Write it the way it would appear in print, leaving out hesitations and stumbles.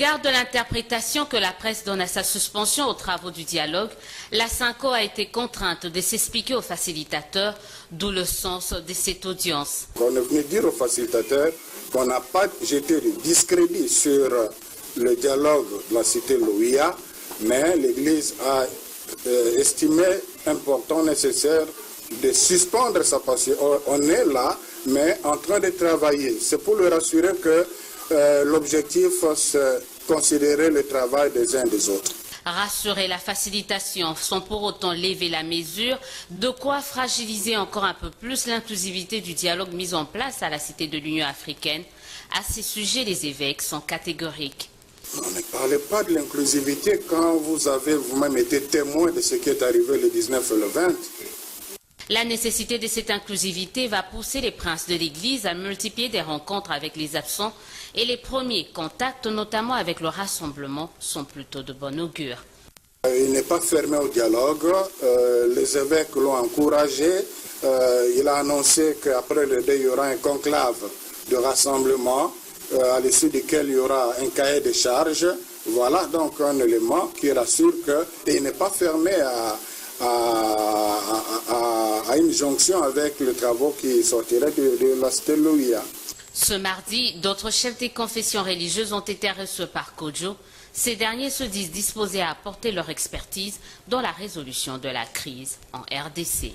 regard de l'interprétation que la presse donne à sa suspension aux travaux du dialogue, la SYNCO a été contrainte de s'expliquer aux facilitateurs, d'où le sens de cette audience. On est venu dire aux facilitateurs qu'on n'a pas jeté de discrédit sur le dialogue de la cité Louia, mais l'Église a estimé important, nécessaire de suspendre sa passion. On est là, mais en train de travailler. C'est pour le rassurer que l'objectif, c'est considérer le travail des uns des autres. Rassurer la facilitation sans pour autant lever la mesure, de quoi fragiliser encore un peu plus l'inclusivité du dialogue mis en place à la Cité de l'Union africaine. À ces sujets, les évêques sont catégoriques. On ne parlait pas de l'inclusivité quand vous avez vous-même été témoin de ce qui est arrivé le 19 et le 20. La nécessité de cette inclusivité va pousser les princes de l'Église à multiplier des rencontres avec les absents et les premiers contacts, notamment avec le rassemblement, sont plutôt de bon augure. Il n'est pas fermé au dialogue. Les évêques l'ont encouragé. Il a annoncé qu'après le dé, il y aura un conclave de rassemblement à l'issue duquel il y aura un cahier de charges. Voilà donc un élément qui rassure qu'il n'est pas fermé à une jonction avec les travaux qui sortiraient de la cité Louia. Ce mardi, d'autres chefs des confessions religieuses ont été reçus par Kodjo. Ces derniers se disent disposés à apporter leur expertise dans la résolution de la crise en RDC.